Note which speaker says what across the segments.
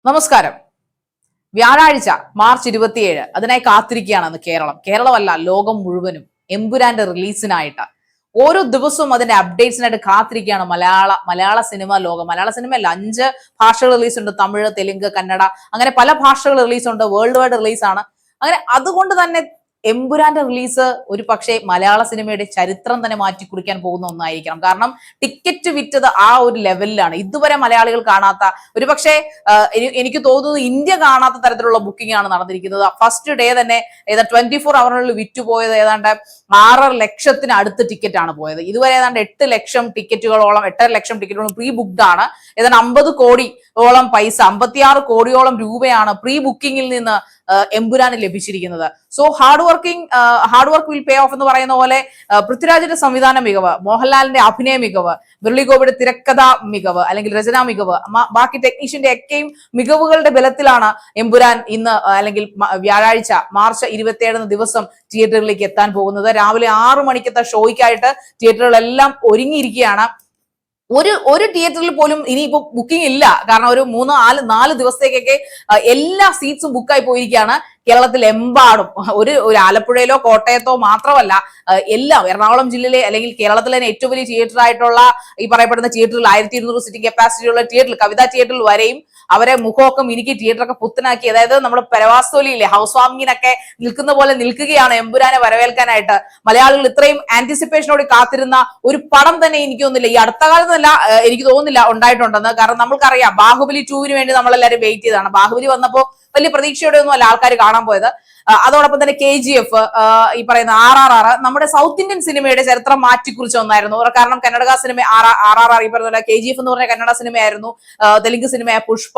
Speaker 1: നമസ്കാരം. വ്യാഴാഴ്ച മാർച്ച് 27 അതിനായി കാത്തിരിക്കുകയാണെന്ന് കേരളമല്ല ലോകം മുഴുവനും എമ്പുരാന്റെ റിലീസിനായിട്ട്. ഓരോ ദിവസവും അതിന്റെ അപ്ഡേറ്റ്സിനായിട്ട് കാത്തിരിക്കുകയാണ് മലയാള സിനിമ ലോകം. മലയാള സിനിമയല്ല, 5 ഭാഷകൾ റിലീസുണ്ട്. തമിഴ്, തെലുങ്ക്, കന്നഡ, അങ്ങനെ പല ഭാഷകൾ റിലീസുണ്ട്. World wide റിലീസാണ്. അങ്ങനെ അതുകൊണ്ട് തന്നെ എമ്പുരാന്റെ റിലീസ് ഒരു പക്ഷേ മലയാള സിനിമയുടെ ചരിത്രം തന്നെ മാറ്റി കുറിക്കാൻ പോകുന്ന ഒന്നായിരിക്കണം. കാരണം ടിക്കറ്റ് വിറ്റത് ആ ഒരു ലെവലിലാണ്. ഇതുവരെ മലയാളികൾ കാണാത്ത, ഒരു പക്ഷേ എനിക്ക് തോന്നുന്നു ഇന്ത്യ കാണാത്ത തരത്തിലുള്ള ബുക്കിംഗ് ആണ് നടന്നിരിക്കുന്നത്. ഫസ്റ്റ് ഡേ തന്നെ 24 അവറിനുള്ളിൽ വിറ്റുപോയത് ഏതാണ്ട് 6.5 ലക്ഷത്തിന് അടുത്ത് ടിക്കറ്റ് ആണ് പോയത്. ഇതുവരെ ഏതാണ്ട് 8 ലക്ഷം ടിക്കറ്റുകളോളം 8.5 ലക്ഷം ടിക്കറ്റുകളും പ്രീ ബുക്ക്ഡ് ആണ്. ഏതാണ്ട് 50 കോടിയോളം പൈസ, 56 കോടിയോളം രൂപയാണ് പ്രീ ബുക്കിംഗിൽ നിന്ന് എമ്പുരാന് ലഭിച്ചിരിക്കുന്നത്. So hard work will pay of എന്ന് പറയുന്ന പോലെ പൃഥ്വിരാജിന്റെ സംവിധാന മികവ്, മോഹൻലാലിന്റെ അഭിനയ മികവ്, മുരളി ഗോപിയുടെ തിരക്കഥാ മികവ് അല്ലെങ്കിൽ രചനാ മികവ്, ബാക്കി ടെക്നീഷ്യന്റെ ഒക്കെയും മികവുകളുടെ ബലത്തിലാണ് എമ്പുരാൻ ഇന്ന് അല്ലെങ്കിൽ വ്യാഴാഴ്ച മാർച്ച് 27 ദിവസം തിയേറ്ററുകളിലേക്ക് എത്താൻ പോകുന്നത്. രാവിലെ 6 മണിക്കത്തെ ഷോയ്ക്കായിട്ട് തിയേറ്ററുകളെല്ലാം ഒരുങ്ങിയിരിക്കുകയാണ്. ഒരു തിയേറ്ററിൽ പോലും ഇനിയിപ്പോ ബുക്കിംഗ് ഇല്ല. കാരണം ഒരു 3-4 ദിവസത്തേക്കൊക്കെ എല്ലാ സീറ്റ്സും ബുക്കായി പോയിരിക്കുകയാണ്. കേരളത്തിൽ എമ്പാടും ഒരു ആലപ്പുഴയിലോ കോട്ടയത്തോ മാത്രമല്ല, എല്ലാം എറണാകുളം ജില്ലയിലെ അല്ലെങ്കിൽ കേരളത്തിലെ തന്നെ ഏറ്റവും വലിയ തിയേറ്റർ ആയിട്ടുള്ള ഈ പറയപ്പെടുന്ന തിയേറ്ററിൽ 1200 സീറ്റിംഗ് കപ്പാസിറ്റി ഉള്ള തിയേറ്ററിൽ, കവിതാ തിയേറ്ററിൽ വരെയും അവരെ മുഖമൊക്കെ മിനുക്കി തിയേറ്ററൊക്കെ പുത്തനാക്കി, അതായത് നമ്മുടെ പരവാസ്തോലിയിലെ ഹൗസ് വാമിങ്ങിനൊക്കെ നിൽക്കുന്ന പോലെ നിൽക്കുകയാണ് എമ്പുരാനെ വരവേൽക്കാനായിട്ട്. മലയാളികൾ ഇത്രയും ആന്റിസിപ്പേഷനോട് കാത്തിരുന്ന ഒരു പടം തന്നെ എനിക്ക് തോന്നുന്നില്ല, ഈ അടുത്ത കാലത്തല്ല എനിക്ക് തോന്നുന്നില്ല ഉണ്ടായിട്ടുണ്ടെന്ന്. കാരണം നമ്മൾക്കറിയാം, ബാഹുബലി 2 വേണ്ടി നമ്മളെല്ലാവരും വെയിറ്റ് ചെയ്തതാണ്. ബാഹുബലി വന്നപ്പോൾ വലിയ പ്രതീക്ഷയോടെ ഒന്നും അല്ല ആൾക്കാർ കാണാൻ പോയത്. അതോടൊപ്പം തന്നെ KGF, ഈ പറയുന്ന RRR നമ്മുടെ സൗത്ത് ഇന്ത്യൻ സിനിമയുടെ ചരിത്രം മാറ്റിക്കുറിച്ച ഒന്നായിരുന്നു. കാരണം കന്നഡ സിനിമ RRR, ഈ പറഞ്ഞ KGF എന്ന് പറഞ്ഞ കന്നഡ സിനിമയായിരുന്നു. തെലുങ്ക് സിനിമ പുഷ്പ,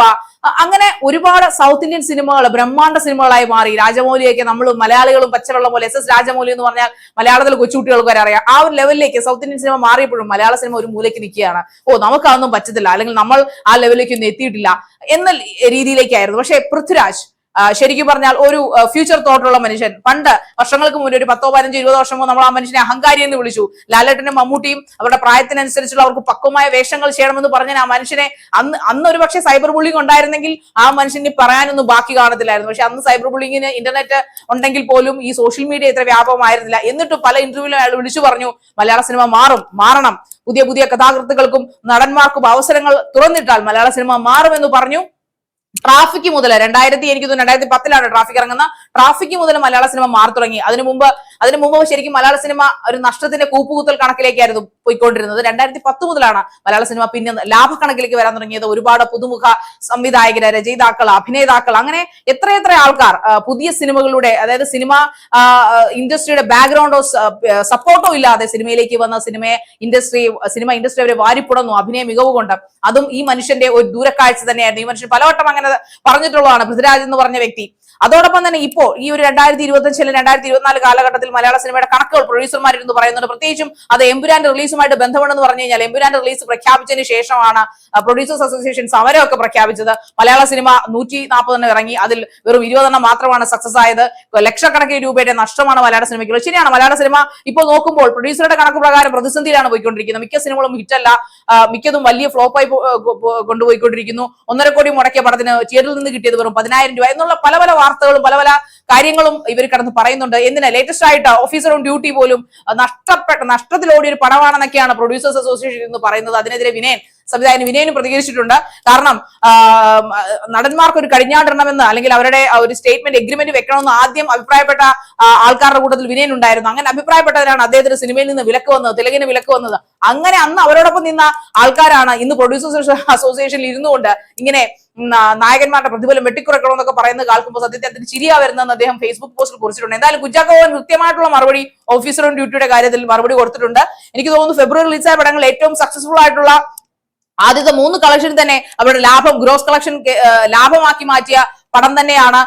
Speaker 1: അങ്ങനെ ഒരുപാട് സൗത്ത് ഇന്ത്യൻ സിനിമകൾ ബ്രഹ്മാണ്ഡ സിനിമകളായി മാറി. രാജമൗലിയൊക്കെ നമ്മൾ മലയാളികളും പച്ചവെള്ളം പോലെ, SS രാജമൗലി എന്ന് പറഞ്ഞാൽ മലയാളത്തിലെ കൊച്ചുകുട്ടികൾക്ക് വരെ അറിയാം. ആ ഒരു ലെവലിലേക്ക് സൗത്ത് ഇന്ത്യൻ സിനിമ മാറിയപ്പോഴും മലയാള സിനിമ ഒരു മൂലയ്ക്ക് നിൽക്കുകയാണ്. നമുക്കതൊന്നും പറ്റത്തില്ല, അല്ലെങ്കിൽ നമ്മൾ ആ ലെവലിലേക്ക് ഒന്നും എത്തിയിട്ടില്ല എന്ന രീതിയിലേക്കായിരുന്നു. പക്ഷേ പൃഥ്വിരാജ് ശരിക്കും പറഞ്ഞാൽ ഒരു ഫ്യൂച്ചർ തോട്ടുള്ള മനുഷ്യൻ. പണ്ട് വർഷങ്ങൾക്ക് മുന്നേ ഒരു 10, 15, 20 വർഷം മുമ്പ് നമ്മൾ ആ മനുഷ്യനെ അഹങ്കാരി എന്ന് വിളിച്ചു. ലാലേട്ടനും മമ്മൂട്ടിയും അവരുടെ പ്രായത്തിനനുസരിച്ചുള്ള അവർക്ക് പക്വമായ വേഷങ്ങൾ ചെയ്യണമെന്ന് പറഞ്ഞാൽ ആ മനുഷ്യനെ അന്ന് ഒരു പക്ഷേ സൈബർ ബുള്ളിങ് ഉണ്ടായിരുന്നെങ്കിൽ ആ മനുഷ്യന് പറയാനൊന്നും ബാക്കി കാണത്തില്ലായിരുന്നു. പക്ഷെ അന്ന് സൈബർ ബുള്ളിങ്ങിന് ഇന്റർനെറ്റ് ഉണ്ടെങ്കിൽ പോലും ഈ സോഷ്യൽ മീഡിയ ഇത്ര വ്യാപകമായിരുന്നില്ല. എന്നിട്ടും പല ഇന്റർവ്യൂവിലും അയാൾ വിളിച്ചു പറഞ്ഞു, മലയാള സിനിമ മാറണം, പുതിയ കഥാകൃത്തുക്കൾക്കും നടന്മാർക്കും അവസരങ്ങൾ തുറന്നിട്ടാൽ മലയാള സിനിമ മാറുമെന്ന് പറഞ്ഞു. ട്രാഫിക് മുതൽ 2010 ട്രാഫിക് ഇറങ്ങുന്ന ട്രാഫിക് മുതൽ മലയാള സിനിമ മാറി തുടങ്ങി. അതിനു മുമ്പ് ശരിക്കും മലയാള സിനിമ ഒരു നഷ്ടത്തിന്റെ കൂപ്പുകുത്തൽ കണക്കിലേക്കായിരുന്നു പോയിക്കൊണ്ടിരുന്നത്. 2010 മുതലാണ് മലയാള സിനിമ പിന്നെ ലാഭക്കണക്കിലേക്ക് വരാൻ തുടങ്ങിയത്. ഒരുപാട് പുതുമുഖ സംവിധായകര്, രചയിതാക്കൾ, അഭിനേതാക്കൾ, അങ്ങനെ എത്രയെത്ര ആൾക്കാർ പുതിയ സിനിമകളിലൂടെ, അതായത് സിനിമ ഇൻഡസ്ട്രിയുടെ ബാക്ക്ഗ്രൗണ്ടോ സപ്പോർട്ടോ ഇല്ലാതെ സിനിമയിലേക്ക് വന്ന സിനിമ ഇൻഡസ്ട്രി അവരെ വാരിപ്പുടന്നു അഭിനയ മികവ് കൊണ്ട്. അതും ഈ മനുഷ്യന്റെ ഒരു ദൂരക്കാഴ്ച തന്നെയായിരുന്നു. ഈ മനുഷ്യൻ പലവട്ടം അങ്ങനെ പറഞ്ഞിട്ടുള്ളതാണ്, പൃഥ്വിരാജ് എന്ന് പറഞ്ഞ വ്യക്തി. അതോടൊപ്പം തന്നെ ഇപ്പോൾ ഈ ഒരു 2025 2024 കാലഘട്ടത്തിൽ മലയാള സിനിമയുടെ കണക്കുകൾ പ്രൊഡ്യൂസർമാരിരുന്ന് പറയുന്നുണ്ട്. പ്രത്യേകിച്ചും അത് എമ്പുരാന്റെ റിലീസുമായിട്ട് ബന്ധമുണ്ടെന്ന് പറഞ്ഞു കഴിഞ്ഞാൽ, എമ്പുരാന്റെ റിലീസ് പ്രഖ്യാപിച്ചതിന് ശേഷമാണ് പ്രൊഡ്യൂസേഴ്സ് അസോസിയേഷൻ സമരമൊക്കെ പ്രഖ്യാപിച്ചത്. മലയാള സിനിമ 140 ഇറങ്ങി, അതിൽ വെറും 20 മാത്രമാണ് സക്സസ് ആയത്. ലക്ഷക്കണക്കിന് രൂപയുടെ നഷ്ടമാണ് മലയാള സിനിമയ്ക്ക്. ശരിയാണ്, മലയാള സിനിമ ഇപ്പോൾ നോക്കുമ്പോൾ പ്രൊഡ്യൂസറുടെ കണക്ക് പ്രകാരം പ്രതിസന്ധിയിലാണ് പോയിക്കൊണ്ടിരിക്കുന്നത്. മിക്ക സിനിമകളും ഹിറ്റല്ല, മിക്കതും വലിയ ഫ്ലോപ്പായി കൊണ്ടുപോയിക്കൊണ്ടിരിക്കുന്നു. 1.5 കോടി മുടക്കിയ പടത്തിന് തിയേറ്ററിൽ നിന്ന് കിട്ടിയത് വെറും 10,000 രൂപ എന്നുള്ള പല വാർത്തകളും പല കാര്യങ്ങളും ഇവർ കടന്ന് പറയുന്നുണ്ട്. എന്തിനാ ലേറ്റസ്റ്റ് ആയിട്ട് ഓഫീസർ ഓൺ ഡ്യൂട്ടി പോലും നഷ്ടത്തിലോടിയ ഒരു പടമാണെന്നൊക്കെയാണ് പ്രൊഡ്യൂസേഴ്സ് അസോസിയേഷൻ എന്ന് പറയുന്നത്. അതിനെതിരെ സംവിധായകൻ വിനയനും പ്രതികരിച്ചിട്ടുണ്ട്. കാരണം നടന്മാർക്ക് ഒരു കടിഞ്ഞാണ്ടിടണമെന്ന്, അല്ലെങ്കിൽ അവരുടെ ഒരു സ്റ്റേറ്റ്മെന്റ് എഗ്രിമെന്റ് വെക്കണമെന്ന് ആദ്യം അഭിപ്രായപ്പെട്ട ആൾക്കാരുടെ കൂട്ടത്തിൽ വിനയൻ ഉണ്ടായിരുന്നു. അങ്ങനെ അഭിപ്രായപ്പെട്ടവരാണ് അദ്ദേഹത്തിന് സിനിമയിൽ നിന്ന് വിലക്ക് വന്നത്, തെലുങ്കിന് വിലക്ക് വന്നത്. അങ്ങനെ അന്ന് അവരോടൊപ്പം നിന്ന ആൾക്കാരാണ് ഇന്ന് പ്രൊഡ്യൂസേഴ്സ് അസോസിയേഷനിൽ ഇരുന്നുകൊണ്ട് ഇങ്ങനെ നായകന്മാരുടെ പ്രതിഫലം വെട്ടിക്കുറക്കണമെന്നൊക്കെ പറയുന്നത് കേൾക്കുമ്പോൾ സത്യത്തിൽ അതിന് ചിരിയാ വരുന്നതെന്ന് അദ്ദേഹം ഫേസ്ബുക്ക് പോസ്റ്റിൽ കുറിച്ചിട്ടുണ്ട്. എന്തായാലും കുഞ്ചാക്കോ ബോബൻ കൃത്യമായിട്ടുള്ള മറുപടി ഓഫീസർ ഓൺ ഡ്യൂട്ടിയുടെ കാര്യത്തിൽ മറുപടി കൊടുത്തിട്ടുണ്ട്. എനിക്ക് തോന്നുന്നു ഫെബ്രുവരി റിലീസായ പടങ്ങൾ ഏറ്റവും സക്സസ്ഫുൾ ആയിട്ടുള്ള ആദ്യത്തെ 3 കളക്ഷൻ തന്നെ അവരുടെ ഗ്രോസ് കളക്ഷൻ ലാഭമാക്കി മാറ്റിയ പടം തന്നെയാണ്.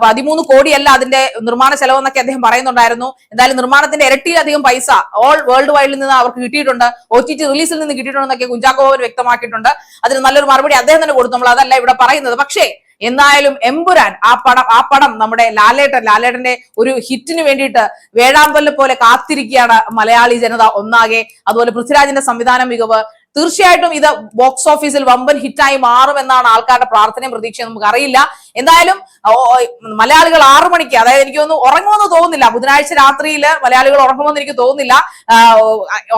Speaker 1: 13 കോടിയല്ല അതിന്റെ നിർമ്മാണ ചെലവെന്നൊക്കെ അദ്ദേഹം പറയുന്നുണ്ടായിരുന്നു. എന്തായാലും നിർമ്മാണത്തിന്റെ ഇരട്ടിയിലധികം പൈസ ഓൾ വേൾഡ് വൈഡിൽ നിന്ന് അവർക്ക് കിട്ടിയിട്ടുണ്ട്, OTT റിലീസിൽ നിന്ന് കിട്ടിയിട്ടുണ്ടെന്നൊക്കെ കുഞ്ചാക്കോ ബോബൻ വ്യക്തമാക്കിയിട്ടുണ്ട്. അതിന് നല്ലൊരു മറുപടി അദ്ദേഹം തന്നെ കൊടുത്തു. നമ്മൾ അതല്ല ഇവിടെ പറയുന്നത്. പക്ഷേ എന്നായാലും എമ്പുരാൻ ആ പടം നമ്മുടെ ലാലേട്ടന്റെ ഒരു ഹിറ്റിന് വേണ്ടിയിട്ട് വേഴാമ്പലിനെ പോലെ കാത്തിരിക്കുകയാണ് മലയാളി ജനത ഒന്നാകെ. അതുപോലെ പൃഥ്വിരാജിന്റെ സംവിധാന മികവ്, തീർച്ചയായിട്ടും ഇത് ബോക്സ് ഓഫീസിൽ വമ്പൻ ഹിറ്റായി മാറുമെന്നാണ് ആൾക്കാരുടെ പ്രാർത്ഥനയും പ്രതീക്ഷയും. നമുക്ക് അറിയില്ല. എന്തായാലും മലയാളികൾ 6 മണിക്ക്, അതായത് എനിക്ക് തോന്നുന്നു ഉറങ്ങുമെന്ന് തോന്നുന്നില്ല, ബുധനാഴ്ച രാത്രിയിൽ മലയാളികൾ ഉറങ്ങുമെന്ന് എനിക്ക് തോന്നുന്നില്ല.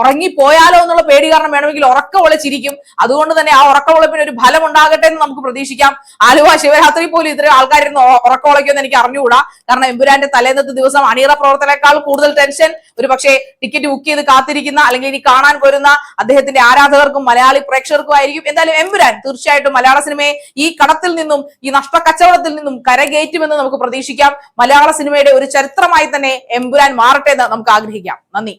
Speaker 1: ഉറങ്ങിപ്പോയാലോ എന്നുള്ള പേടി കാരണം വേണമെങ്കിൽ ഉറക്കം ഒളിച്ചിരിക്കും. അതുകൊണ്ട് തന്നെ ആ ഉറക്കം ഒളിപ്പിന് ഒരു ഫലം ഉണ്ടാകട്ടെ എന്ന് നമുക്ക് പ്രതീക്ഷിക്കാം. ആലുവ ശിവരാത്രി പോലും ഇത്രയും ആൾക്കാരിന്ന് ഉറക്കം ഒളിക്കുമെന്ന് എനിക്ക് അറിഞ്ഞുകൂടാ. കാരണം എമ്പുരാന്റെ തലേന്നത്തെ ദിവസം അണിയറ പ്രവർത്തനേക്കാൾ കൂടുതൽ ടെൻഷൻ ഒരു പക്ഷേ ടിക്കറ്റ് ബുക്ക് ചെയ്ത് കാത്തിരിക്കുന്ന അല്ലെങ്കിൽ ഇനി കാണാൻ വരുന്ന അദ്ദേഹത്തിന്റെ ആരാധകർക്കും മലയാളി പ്രേക്ഷകർക്കും ആയിരിക്കും. എന്തായാലും എമ്പുരാൻ തീർച്ചയായിട്ടും മലയാള സിനിമയെ ഈ കടത്തിൽ നിന്നും ഈ നഷ്ടക്കച്ചവടത്തിൽ നിന്നും കരകയറ്റുമെന്ന് നമുക്ക് പ്രതീക്ഷിക്കാം. മലയാള സിനിമയുടെ ഒരു ചരിത്രമായി തന്നെ എമ്പുരാൻ മാറട്ടെ എന്ന് നമുക്ക് ആഗ്രഹിക്കാം. നന്ദി.